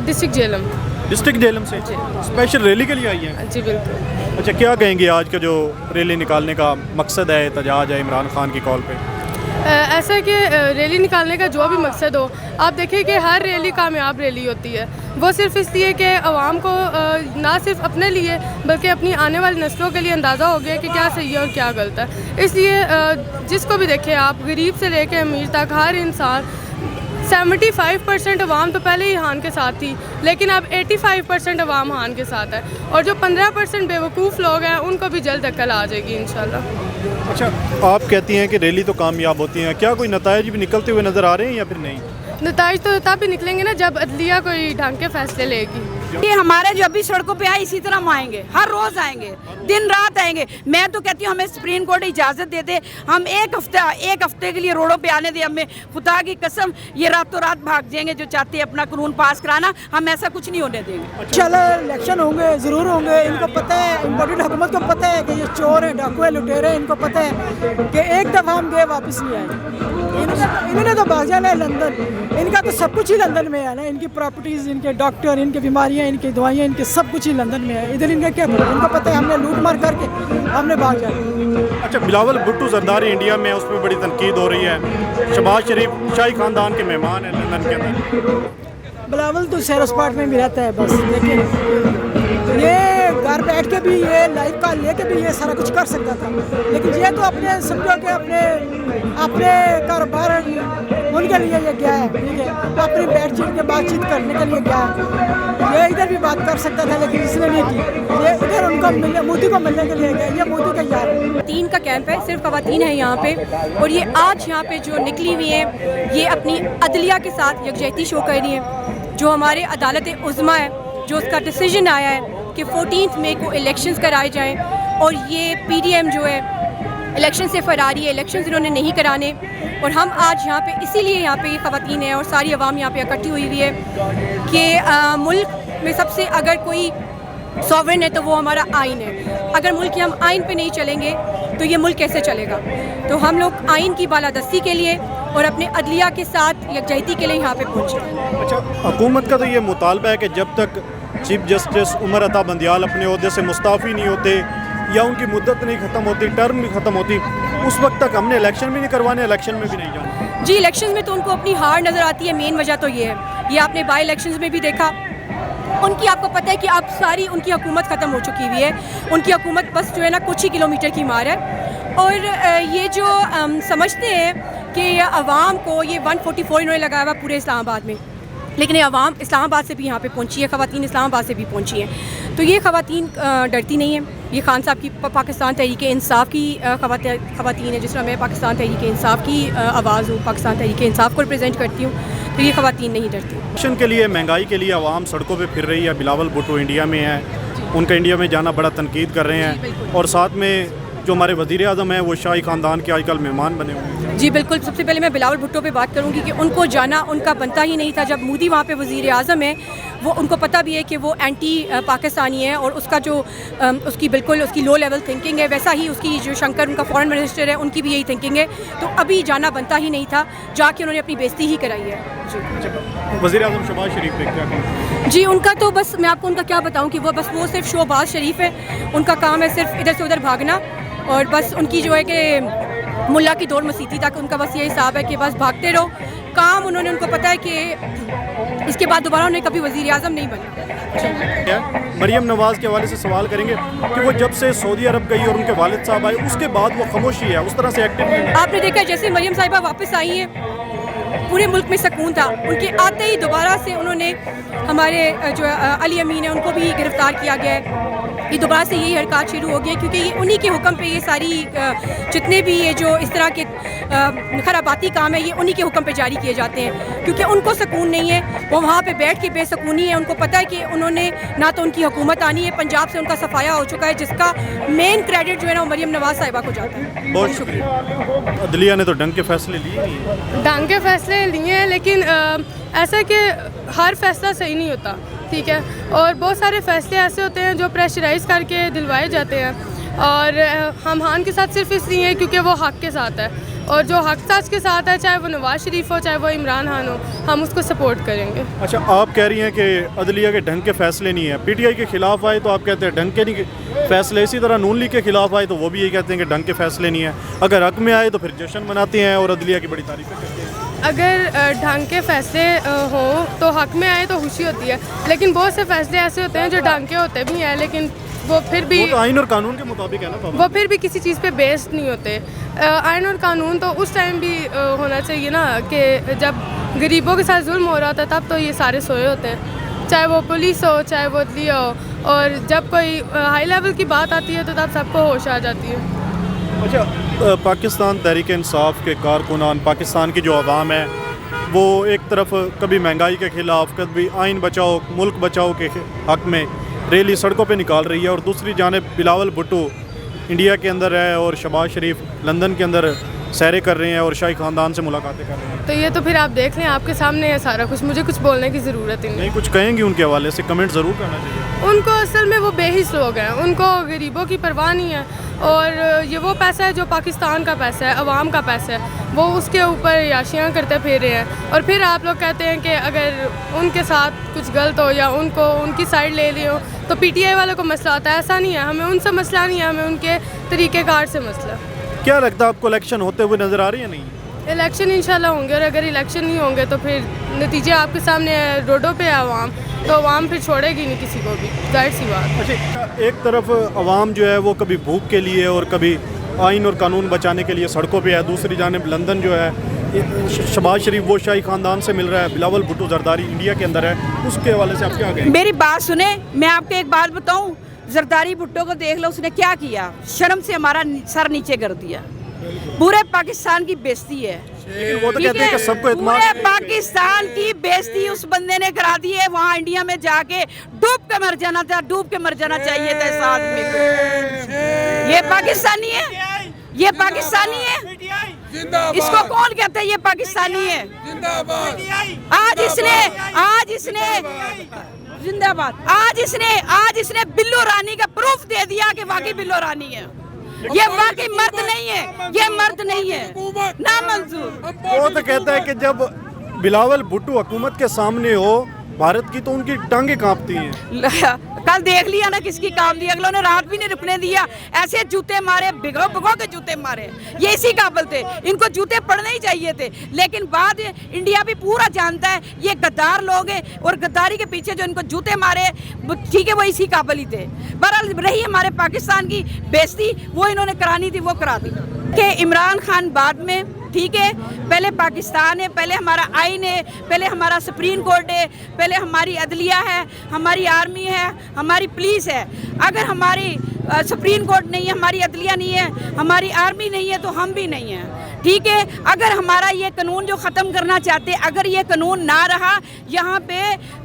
District Jhelum. District Jhelum से special rally के लिए आई हैं? जी बिल्कुल। अच्छा, क्या कहेंगे आज का जो रैली निकालने का मकसद है, एहतजाज है इमरान खान की कॉल पे? ऐसा है कि रैली निकालने का जो भी मकसद हो, आप देखिए कि हर रैली कामयाब रैली होती है। वो सिर्फ इसलिए कि आवाम को ना सिर्फ अपने लिए बल्कि अपनी आने वाली नस्लों के लिए अंदाज़ा हो गया कि क्या सही है और क्या गलत है। इसलिए जिसको भी देखें आप, गरीब से लेकर अमीर तक, हर इंसान 75% अवाम तो पहले ही हान के साथ थी, लेकिन अब 85% अवाम हान के साथ है, और जो 15% बेवकूफ़ लोग हैं उनको भी जल्द अक्ल आ जाएगी इंशाल्लाह। अच्छा, आप कहती हैं कि रैली तो कामयाब होती हैं, क्या कोई नताइज भी निकलते हुए नज़र आ रहे हैं या फिर नहीं? नताइज तो तब भी निकलेंगे ना जब अदलिया कोई ढंग के फैसले लेगी। ये हमारे जो अभी सड़कों पे आए इसी तरह हम आएंगे, हर रोज आएंगे, दिन रात आएंगे। मैं तो कहती हूँ हमें सुप्रीम कोर्ट इजाज़त दे दे, हम एक हफ्ते के लिए रोडों पे आने दे। हमें खुदा की कसम ये रातों रात भाग जाएंगे जो चाहते हैं अपना कानून पास कराना, हम ऐसा कुछ नहीं होने देंगे। चलो इलेक्शन होंगे, ज़रूर होंगे। इनको पता है, इम्पोर्टेड हुकूमत को पता है कि ये चोर है, डाकू है, लुटेरे हैं। इनको पता है कि एक दफ़ा हम गए वापस नहीं आए। इन्होंने तो भाग जाना है लंदन। इनका तो सब कुछ ही लंदन में है ना, इनकी प्रॉपर्टीज़, इनके डॉक्टर, इनकी बीमारियाँ, इनकी दवाइयाँ, इनके सब कुछ ही लंदन में है। इधर इनका क्या पता? इनको पता है हमने लूट मार करके हमने भाग जाना। अच्छा, बिलावल भुट्टो जरदारी इंडिया में, उसमें बड़ी तनकीद हो रही है। शहबाज शरीफ शाही खानदान के मेहमान हैं लंदन के अंदर। बिलावल तो सैर स्पॉट में भी रहता है बस, लेकिन ये घर बैठ के भी, ये लाइफ का लेके भी ये सारा कुछ कर सकता था, लेकिन ये तो अपने समझो कि अपने कारोबार उनके लिए ये गया है, ठीक है, अपनी बातचीत करने के लिए गया है। ये इधर भी बात कर सकता था लेकिन इसने नहीं की। ये इधर उनको मोदी को मिलने के लिए गया, ये मोदी का यार है। तीन का कैंप है, सिर्फ खवातीन है यहाँ पे, और ये आज यहाँ पे जो निकली हुई है ये अपनी अदलिया के साथ यकजहती शो कर रही है। जो हमारे अदालत उज़्मा है, जो उसका डिसीजन आया है कि 14 मई को इलेक्शंस कराए जाएं, और ये PDM जो है इलेक्शन से फरारी है, इलेक्शंस इन्होंने नहीं कराने। और हम आज यहाँ पे इसीलिए यहाँ पे ये ख़वातीन हैं और सारी आवाम यहाँ पे इकट्ठी हुई हुई है कि मुल्क में सबसे अगर कोई सॉवरेन है तो वो हमारा आइन है। अगर मुल्क के हम आइन पे नहीं चलेंगे तो ये मुल्क कैसे चलेगा? तो हम लोग आइन की बालादस्ती के लिए और अपने अदलिया के साथ यकजहती के लिए यहाँ पे पहुँचे। अच्छा, हुकूमत का तो ये मुतालबा है कि जब तक चीफ जस्टिस उमर अता बंदियाल अपने ओहदे से मुस्ताफ़ी नहीं होते या उनकी मुद्दत नहीं ख़त्म होती, टर्म नहीं ख़त्म होती, उस वक्त तक हमने इलेक्शन भी नहीं करवाने, इलेक्शन में भी नहीं जाना। जी, इलेक्शन में तो उनको अपनी हार नज़र आती है। मेन वजह तो ये है, ये आपने बाई इलेक्शंस में भी देखा। उनकी, आपको पता है कि अब सारी उनकी हुकूमत ख़त्म हो चुकी हुई है। उनकी हुकूमत बस जो है ना कुछ ही किलोमीटर की मार है। और ये जो समझते हैं कि अवाम को ये 144 इन्होंने लगाया हुआ पूरे इस्लामाबाद में, लेकिन ये अवाम इस्लामाबाद से भी यहाँ पे पहुँची है, ख़वातीन इस्लामाबाद से भी पहुँची हैं। तो ये ख़वातीन डरती नहीं है। ये खान साहब की पाकिस्तान तहरीक इंसाफ की ख़वातीन है, जिस तरह मैं पाकिस्तान तहरीक इंसाफ की आवाज़ हूँ, पाकिस्तान तहरीक इंसाफ को रिप्रेजेंट करती हूँ, तो ये ख़वातीन नहीं डरती। इलेक्शन के लिए, महंगाई के लिए आवाम सड़कों पे फिर रही है। बिलावल भुट्टो इंडिया में है, उनका इंडिया में जाना बड़ा तनकीद कर रहे हैं, और साथ में जो हमारे वज़ीर आज़म हैं वो शाही ख़ानदान के आजकल मेहमान बने हुए हैं। जी बिल्कुल। सबसे पहले मैं बिलावल भुट्टो पे बात करूंगी कि उनको जाना उनका बनता ही नहीं था। जब मोदी वहाँ पे वज़ीर आज़म है, वो उनको पता भी है कि वो एंटी पाकिस्तानी है, और उसका जो उसकी बिल्कुल उसकी लो लेवल थिंकिंग है, वैसा ही उसकी जो शंकर उनका फॉरेन मिनिस्टर है उनकी भी यही थिंकिंग है। तो अभी जाना बनता ही नहीं था, जाके उन्होंने अपनी बेइज्जती ही कराई है। जी, वज़ीर आज़म शहबाज शरीफ पे क्या कहें? जी, उनका तो बस मैं आपको उनका क्या बताऊँ कि वो सिर्फ शहबाज शरीफ है। उनका काम है सिर्फ इधर से उधर भागना, और बस उनकी जो है कि मुल्ला की दौड़ मसीती तक उनका बस ये हिसाब है कि बस भागते रहो। काम उनको पता है कि इसके बाद दोबारा उन्हें कभी वज़ीर आज़म नहीं बनना। मरियम नवाज़ के हवाले से सवाल करेंगे कि वो जब से सऊदी अरब गई और उनके वालिद साहब आए, उसके बाद वो खामोशी है, उस तरह से एक्टिव नहीं है। आपने देखा जैसे मरियम साहिबा वापस आई हैं, पूरे मुल्क में सुकून था। उनके आते ही दोबारा से उन्होंने हमारे जो अली अमीन है उनको भी गिरफ़्तार किया गया है। ये दोबारा से यही हरकत शुरू हो गई, क्योंकि ये उन्हीं के हुक्म पे ये सारी जितने भी ये जो इस तरह के खराबाती काम है ये उन्हीं के हुक्म पे जारी किए जाते हैं, क्योंकि उनको सुकून नहीं है। वो वहाँ पे बैठ के बेसुकूनी है। उनको पता है कि उन्होंने ना तो उनकी हुकूमत आनी है, पंजाब से उनका सफाया हो चुका है, जिसका मेन क्रेडिट जो है ना वो मरियम नवाज़ साहिबा को जाता है। बहुत शुक्रिया। अदलिया ने तो ढंग के फैसले लिए, ढंग के फैसले लिए हैं, लेकिन ऐसा कि हर फैसला सही नहीं होता, ठीक है, और बहुत सारे फैसले ऐसे होते हैं जो प्रेशराइज़ करके दिलवाए जाते हैं, और हम हान के साथ सिर्फ इसलिए हैं क्योंकि वो हक़ के साथ है। اور جو حق سچ کے ساتھ ہے, چاہے وہ نواز شریف ہو چاہے وہ عمران خان ہو, ہم اس کو سپورٹ کریں گے. اچھا, آپ کہہ رہی ہیں کہ عدلیہ کے ڈھنگ کے فیصلے نہیں ہیں, پی ٹی آئی کے خلاف آئے تو آپ کہتے ہیں ڈھنگ کے نہیں فیصلے, اسی طرح نون لیگ کے خلاف آئے تو وہ بھی یہی کہتے ہیں کہ ڈھنگ کے فیصلے نہیں ہیں, اگر حق میں آئے تو پھر جشن مناتے ہیں اور عدلیہ کی بڑی تعریفیں کرتے ہیں. اگر ڈھنگ کے فیصلے ہوں تو حق میں آئے تو خوشی ہوتی ہے, لیکن بہت سے فیصلے ایسے ہوتے ہیں جو ڈھنگ کے ہوتے بھی ہیں لیکن وہ پھر بھی وہ تو آئین اور قانون کے مطابق ہے نا, وہ پھر بھی کسی چیز پہ بیسڈ نہیں ہوتے. آئین اور قانون تو اس ٹائم بھی ہونا چاہیے نا, کہ جب غریبوں کے ساتھ ظلم ہو رہا ہوتا ہے تب تو یہ سارے سوئے ہوتے ہیں, چاہے وہ پولیس ہو چاہے وہ عدلیہ ہو, اور جب کوئی ہائی لیول کی بات آتی ہے تو تب سب کو ہوش آ جاتی ہے. اچھا, پاکستان تحریک انصاف کے کارکنان, پاکستان کی جو عوام ہے وہ ایک طرف کبھی مہنگائی کے خلاف, کبھی آئین بچاؤ ملک بچاؤ کے حق میں ریلی سڑکوں پہ نکال رہی ہے, اور دوسری جانب بلاول بھٹو انڈیا کے اندر ہے اور شہباز شریف لندن کے اندر سیریں کر رہے ہیں اور شاہی خاندان سے ملاقاتیں کر رہے ہیں. تو یہ تو پھر آپ دیکھ لیں, آپ کے سامنے ہے سارا کچھ, مجھے کچھ بولنے کی ضرورت ہی نہیں. کچھ کہیں گی ان کے حوالے سے, کمنٹ ضرور کرنا چاہیے. ان کو اصل میں وہ بے حس لوگ ہیں, ان کو غریبوں کی پرواہ نہیں ہے, اور یہ وہ پیسہ ہے جو پاکستان کا پیسہ ہے, عوام کا پیسہ ہے, وہ اس کے اوپر عیاشیاں کرتے پھر رہے ہیں. اور پھر آپ لوگ کہتے ہیں کہ اگر ان کے ساتھ کچھ غلط ہو یا ان کو ان کی سائڈ لے لی ہو تو پی ٹی آئی والوں کو مسئلہ ہوتا ہے. ایسا نہیں ہے, ہمیں ان سے مسئلہ نہیں ہے, ہمیں ان کے طریقہ کار سے مسئلہ. کیا لگتا ہے آپ کو الیکشن ہوتے ہوئے نظر آ رہی ہے؟ نہیں, الیکشن انشاءاللہ ہوں گے, اور اگر الیکشن نہیں ہوں گے تو پھر نتیجے آپ کے سامنے ہے, روڈوں پہ ہے عوام, تو عوام پھر چھوڑے گی نہیں کسی کو بھی, ظاہر سی بات. اچھا, ایک طرف عوام جو ہے وہ کبھی بھوک کے لیے اور کبھی آئین اور قانون بچانے کے لیے سڑکوں پہ ہے, دوسری جانب لندن جو ہے شہباز شریف وہ شاہی خاندان سے مل رہا ہے, بلاول بھٹو زرداری انڈیا کے اندر ہے, اس کے حوالے سے آپ کیا کہیں؟ میری بات سنیں, میں آپ کو ایک بات بتاؤں, زرداری بھٹو کو دیکھ لو, اس نے کیا کیا, شرم سے ہمارا سر نیچے کر دیا. پورے پاکستان کی بےزتی ہے, وہ تو کہتے ہیں کہ سب کو اعتماد, پورے پاکستان کی بےزتی اس بندے نے کرا دی ہے. وہاں انڈیا میں جا کے ڈوب کے مر جانا تھا, ڈوب کے مر جانا چاہیے تھا اس آدمی کو. یہ پاکستانی ہے, یہ پاکستانی ہے, اس کو کون کہتا ہے یہ پاکستانی ہے؟ آج اس نے زندہ باد, آج اس نے بلو رانی کا پروف دے دیا کہ واقعی بلو رانی ہے. یہ واقعی مرد نہیں ہے, یہ مرد نہیں ہے, نامنظور. وہ تو کہتا ہے کہ جب بلاول بھٹو حکومت کے سامنے ہو بھارت کی تو ان کی ٹانگیں کانپتی ہیں. کل دیکھ لیا نا کس کی کام دی, اگلوں نے رات بھی نہیں رکنے دیا, ایسے جوتے مارے, بھگو بھگو کے جوتے مارے. یہ اسی قابل تھے, ان کو جوتے پڑنے ہی چاہیے تھے, لیکن بعد انڈیا بھی پورا جانتا ہے یہ غدار لوگ ہیں, اور غداری کے پیچھے جو ان کو جوتے مارے ٹھیک ہے وہ اسی قابل ہی تھے. بہرحال رہی ہمارے پاکستان کی بےزتی, وہ انہوں نے کرانی تھی, وہ کرا دی. کہ عمران خان بعد میں, ٹھیک ہے, پہلے پاکستان ہے, پہلے ہمارا آئین ہے, پہلے ہمارا سپریم کورٹ ہے, پہلے ہماری عدلیہ ہے, ہماری آرمی ہے, ہماری پولیس ہے. اگر ہماری سپریم کورٹ نہیں ہے, ہماری عدلیہ نہیں ہے, ہماری آرمی نہیں ہے تو ہم بھی نہیں ہیں, ٹھیک ہے. اگر ہمارا یہ قانون جو ختم کرنا چاہتے, اگر یہ قانون نہ رہا, یہاں پہ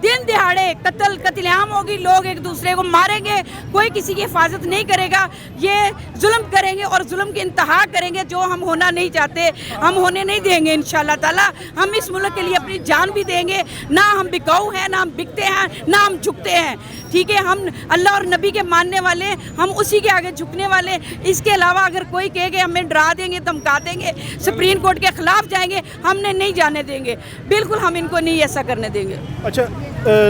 دن دہاڑے قتل عام ہوگی, لوگ ایک دوسرے کو ماریں گے, کوئی کسی کی حفاظت نہیں کرے گا, یہ ظلم کریں گے اور ظلم کی انتہا کریں گے, جو ہم ہونا نہیں چاہتے ہم ہونے نہیں دیں گے انشاءاللہ تعالی. ہم اس ملک کے لیے اپنی جان بھی دیں گے, نہ ہم بکاؤ ہیں, نہ ہم بکتے ہیں, نہ ہم جھکتے ہیں, ٹھیک ہے. ہم اللہ اور نبی کے ماننے والے, ہم اسی کے آگے جھکنے والے. اس کے علاوہ اگر کوئی کہے کہ ہمیں ڈرا دیں گے, دھمکا دیں گے, سپریم کورٹ کے خلاف جائیں گے, ہم نے نہیں جانے دیں گے, بالکل ہم ان کو نہیں ایسا کرنے دیں گے. اچھا,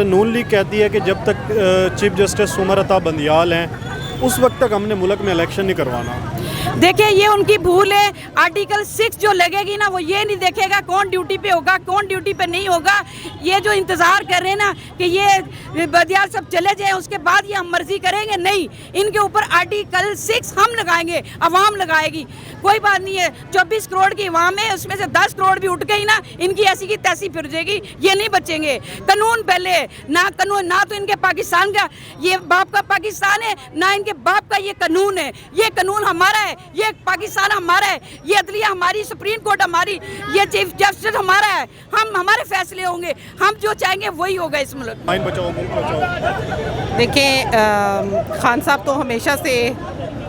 نون لیگ کہتی ہے کہ جب تک چیف جسٹس عمر عطا بندیال ہیں اس وقت تک ہم نے ملک میں الیکشن نہیں کروانا. دیکھیں یہ ان کی بھول ہے. آرٹیکل 6 جو لگے گی نا, وہ یہ نہیں دیکھے گا کون ڈیوٹی پہ ہوگا, کون ڈیوٹی پہ نہیں ہوگا. یہ جو انتظار کر رہے ہیں نا کہ یہ بندیال سب چلے جائیں اس کے بعد یہ ہم مرضی کریں گے, نہیں. ان کے اوپر آرٹیکل 6 ہم لگائیں گے, عوام لگائے گی, کوئی بات نہیں ہے. 24 کروڑ کی عوام ہے, اس میں سے 10 کروڑ بھی اٹھ گئی نا, ان کی ایسی کی تیسی پھر جائے گی, یہ نہیں بچیں گے. قانون پہلے, نہ قانون, نہ تو ان کے پاکستان کا یہ باپ کا پاکستان ہے, نہ ان کے باپ کا یہ قانون ہے. یہ قانون ہمارا ہے, یہ پاکستان ہمارا ہے, یہ عدلیہ ہماری, سپریم کورٹ ہماری, یہ چیف جسٹس ہمارا ہے. ہمارے فیصلے ہوں گے, ہم جو چاہیں گے وہی ہوگا اس ملک میں. آئین بچاؤ ملک بچاؤ. دیکھیں, خان صاحب تو ہمیشہ سے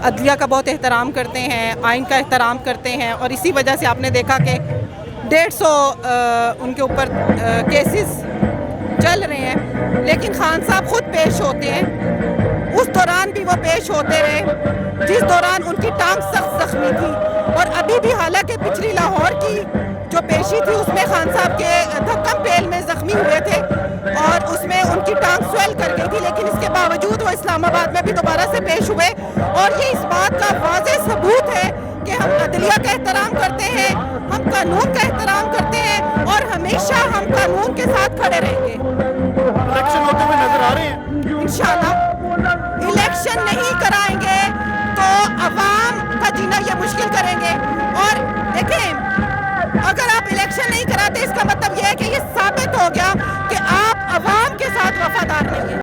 عدلیہ کا بہت احترام کرتے ہیں, آئین کا احترام کرتے ہیں, اور اسی وجہ سے آپ نے دیکھا کہ 150 ان کے اوپر کیسز چل رہے ہیں. لیکن خان صاحب خود پیش ہوتے ہیں, اس दौरान भी वो पेश होते रहे, जिस दौरान उनकी टांग सख्त जख्मी थी। और अभी भी हालांकि पिछली लाहौर की जो पेशी थी उसमें खान साहब के धक्कम पेल में ज़ख्मी हुए थे और उसमें उनकी टांग स्वेल कर गई थी, लेकिन इसके बावजूद वो इस्लामाबाद में भी दोबारा से पेश हुए। और ये इस बात का वाज़ेह सबूत है कि हम अदलिया का एहतराम करते हैं, हम कानून का एहतराम करते हैं और हमेशा हम कानून के साथ खड़े रहेंगे।